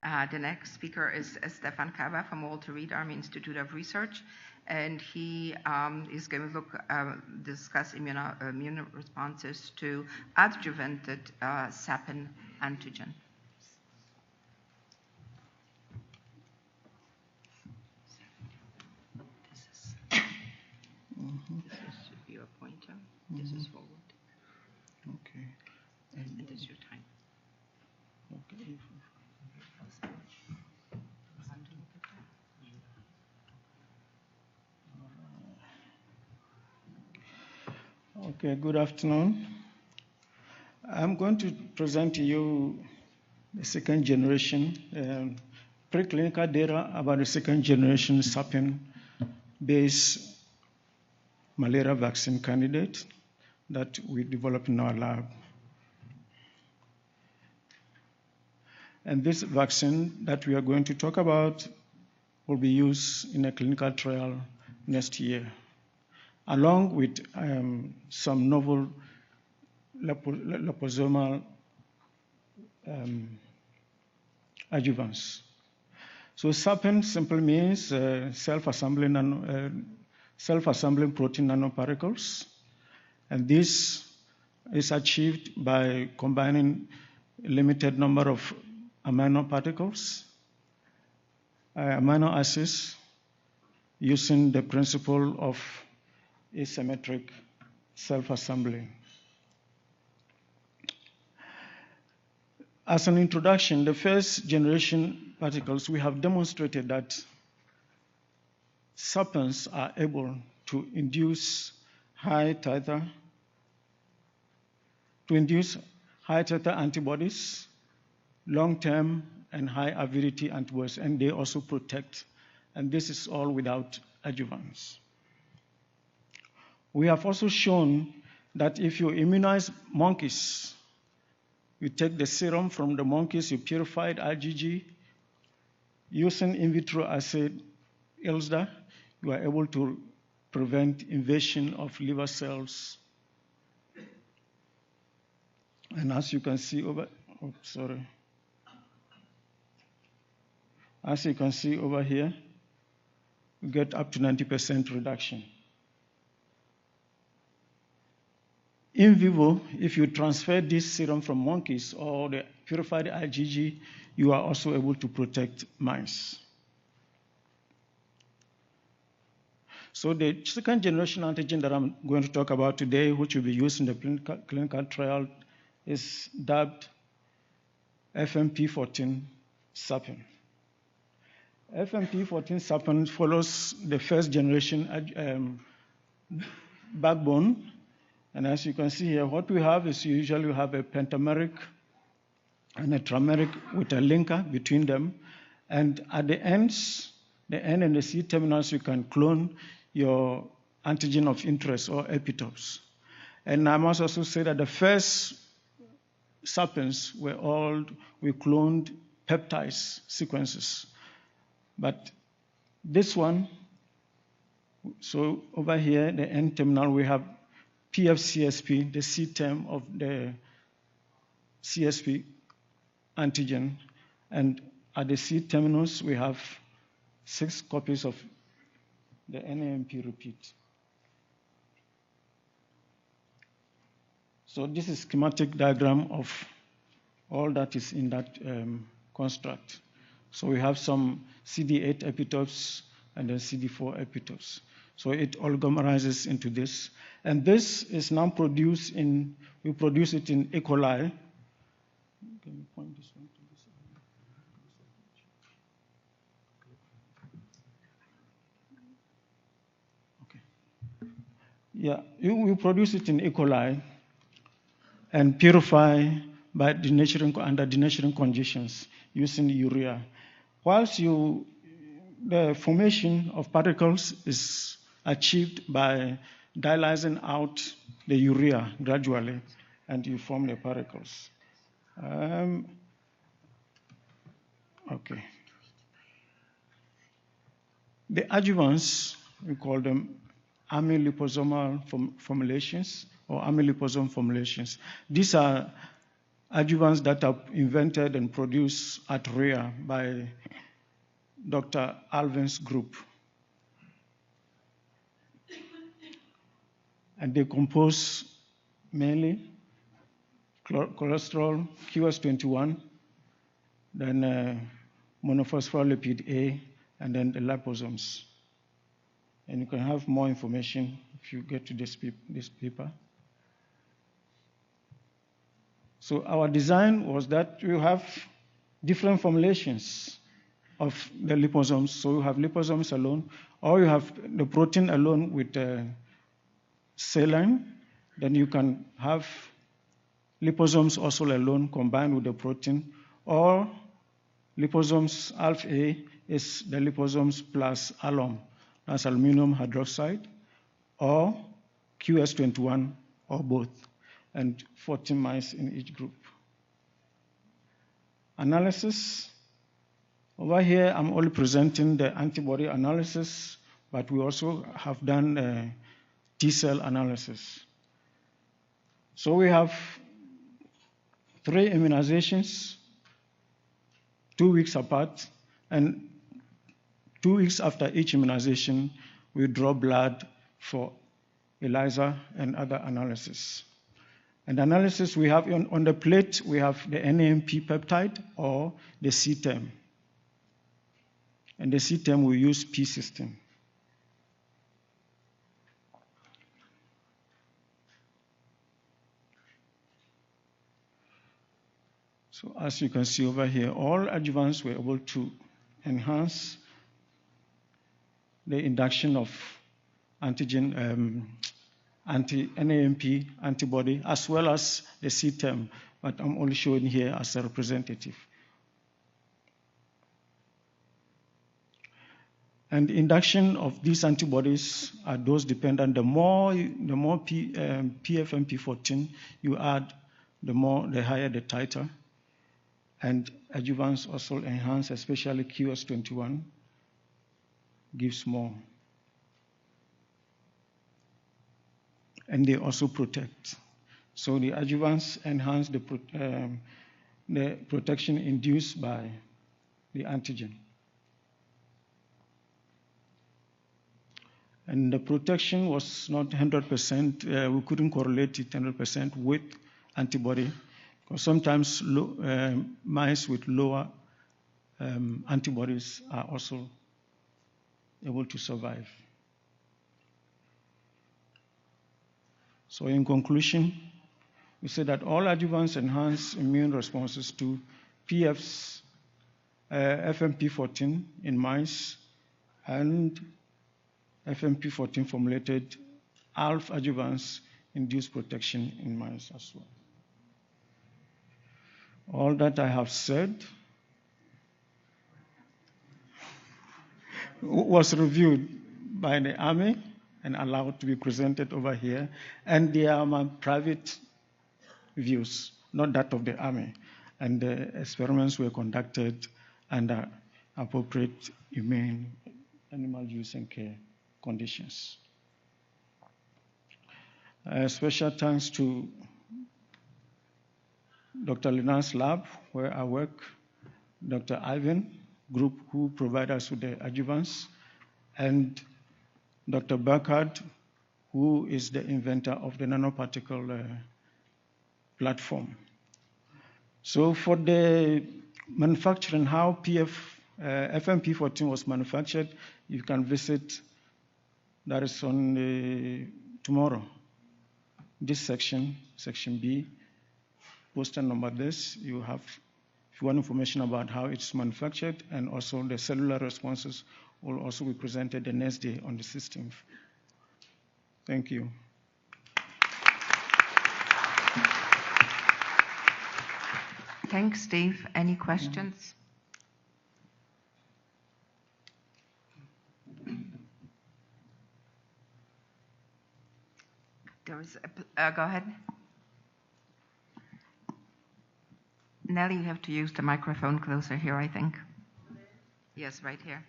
The next speaker is Stefan Kaba from Walter Reed Army Institute of Research, and he is going to discuss immune responses to adjuvanted sapin antigen. This should be your pointer. This is forward. Okay. And this is your time. Okay. Okay, good afternoon. I'm going to present to you the second generation preclinical data about the second generation sapin-based malaria vaccine candidate that we developed in our lab. And this vaccine that we are going to talk about will be used in a clinical trial next year, along with some novel liposomal adjuvants. So sapin simply means self-assembling protein nanoparticles, and this is achieved by combining a limited number of amino acids, using the principle of asymmetric self-assembly. As an introduction, the first generation particles, we have demonstrated that sapins are able to induce high titer antibodies, long-term and high avidity antibodies, and they also protect. And this is all without adjuvants. We have also shown that if you immunize monkeys, you take the serum from the monkeys, you purified IgG, using in vitro assay ELSDA, you are able to prevent invasion of liver cells. And as you can see as you can see over here, we get up to 90% reduction. In vivo, if you transfer this serum from monkeys or the purified IgG, you are also able to protect mice. So the second generation antigen that I'm going to talk about today, which will be used in the clinical trial, is dubbed FMP14 sapin. FMP14 sapin follows the first generation backbone. And as you can see here, what we have is usually you have a pentameric and a trimeric with a linker between them. And at the ends, the N and the C terminals, you can clone your antigen of interest or epitopes. And I must also say that the first sapins we cloned peptide sequences. But this one, so over here, the N terminal, we have PFCSP, the C term of the CSP antigen. And at the C terminus, we have 6 copies of the NAMP repeat. So this is schematic diagram of all that is in that construct. So we have some CD8 epitopes and then CD4 epitopes. So it oligomerizes into this. And this is now produced we produce it in E. coli. Can you point this one to this? Okay. Yeah, we produce it in E. coli and purify by under denaturing conditions using urea. Whilst the formation of particles is achieved by dialyzing out the urea gradually, and you form the particles. Okay. The adjuvants, we call them amyliposomal formulations or amyliposome formulations. These are adjuvants that are invented and produced at RIA by Dr. Alvin's group. And they compose mainly cholesterol, QS21, then monophospholipid A, and then the liposomes. And you can have more information if you get to this paper. So our design was that you have different formulations of the liposomes. So you have liposomes alone, or you have the protein alone with saline. Then you can have liposomes also alone combined with the protein, or liposomes alpha A is the liposomes plus alum, that's aluminum hydroxide, or QS21, or both, and 14 mice in each group. Analysis. Over here, I'm only presenting the antibody analysis, but we also have done T-cell analysis. So we have 3 immunizations, 2 weeks apart, and 2 weeks after each immunization, we draw blood for ELISA and other analysis. And analysis we have on the plate, we have the NAMP peptide or the CTEM. And the CTEM we use P16. So as you can see over here, all adjuvants were able to enhance the induction of antigen, anti-NAMP antibody, as well as the CTEM, but I'm only showing here as a representative. And induction of these antibodies are dose dependent. The more PFMP14 you add, the higher the titer. And adjuvants also enhance, especially QS21, gives more. And they also protect. So the adjuvants enhance the protection induced by the antigen. And the protection was not 100%. We couldn't correlate it 100% with antibody, because sometimes mice with lower antibodies are also able to survive. So in conclusion, we say that all adjuvants enhance immune responses to FMP14 in mice and FMP14 formulated ALF adjuvants induce protection in mice as well. All that I have said was reviewed by the Army and allowed to be presented over here, and they are my private views, not that of the Army. And the experiments were conducted under appropriate humane animal use and care conditions. Special thanks to Dr. Linan's lab, where I work, Dr. Ivan group, who provide us with the adjuvants, and Dr. Burkhardt, who is the inventor of the nanoparticle platform. So for the manufacturing, how FMP14 was manufactured, you can visit, that is on tomorrow. This section, section B, poster number this, you have, if you want information about how it's manufactured, and also the cellular responses will also be presented the next day on the 16th. Thank you. Thanks, Steve. Any questions? There is go ahead. Nelly, you have to use the microphone closer here, I think. Yes, right here.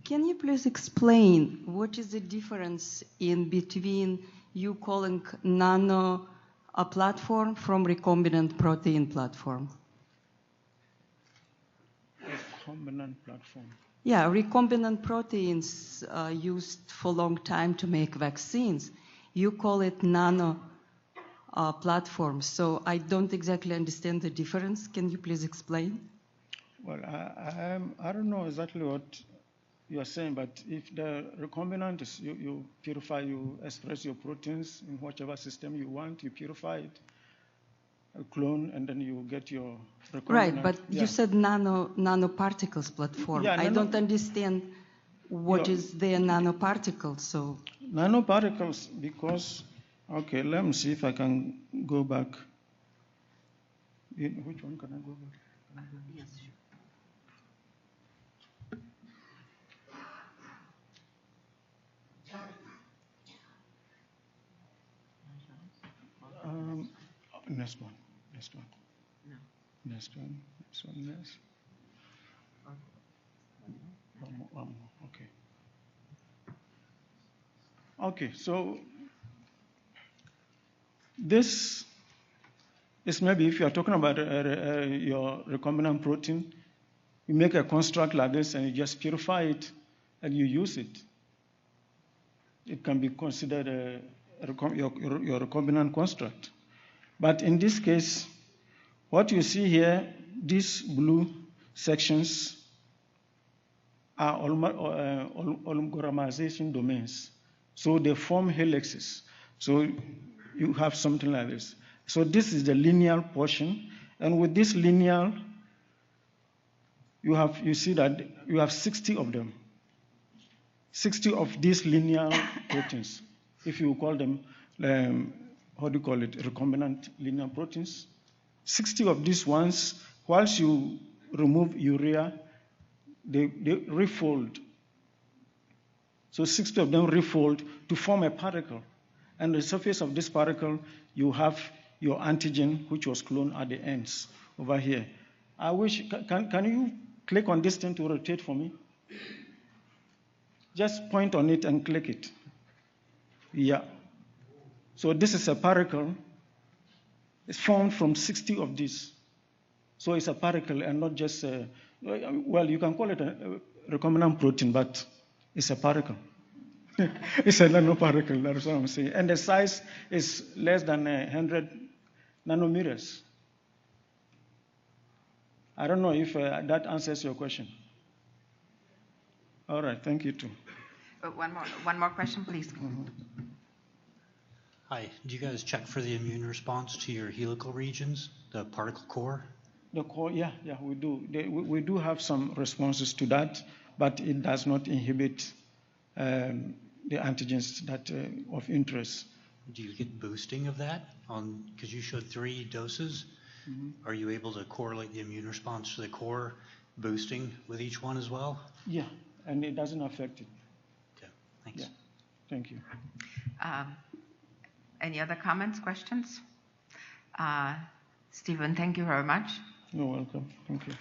Can you please explain what is the difference in between you calling nano a platform from recombinant protein platform? Recombinant platform. Yeah, recombinant proteins are used for a long time to make vaccines. You call it nano platform, so I don't exactly understand the difference. Can you please explain? Well, I don't know exactly what you are saying, but if the recombinant is you purify, you express your proteins in whichever system you want, you purify it, a clone, and then you get your recombinant. Right, but you said nanoparticles platform. Yeah, I don't understand what is their nanoparticles. So nanoparticles, because, okay, let me see if I can go back. Which one can I go back? yes, sure. Next one. No. Next one. Next. One more. Okay. Okay, so this is maybe if you are talking about your recombinant protein, you make a construct like this and you just purify it and you use it. It can be considered your recombinant construct. But in this case, what you see here, these blue sections are oligomerization domains. So they form helixes. So you have something like this. So this is the linear portion. And with this linear, you see that you have 60 of them. 60 of these linear proteins, if you call them, how do you call it, recombinant linear proteins. 60 of these ones, once you remove urea, they refold. So 60 of them refold to form a particle. And the surface of this particle, you have your antigen, which was cloned at the ends over here. I wish, can you click on this thing to rotate for me? Just point on it and click it. Yeah. So this is a particle. It's formed from 60 of these. So it's a particle and not just well, you can call it a recombinant protein, but it's a particle. It's a nanoparticle, that's what I'm saying. And the size is less than 100 nanometers. I don't know if that answers your question. All right, thank you too. One more question, please. Mm-hmm. Hi, do you guys check for the immune response to your helical regions, the particle core? The core, yeah, we do. We do have some responses to that, but it does not inhibit the antigens that of interest. Do you get boosting of that? Because you showed 3 doses. Mm-hmm. Are you able to correlate the immune response to the core boosting with each one as well? Yeah, and it doesn't affect it. Okay, thanks. Yeah, thank you. Any other comments, questions? Stephen, thank you very much. You're welcome. Thank you.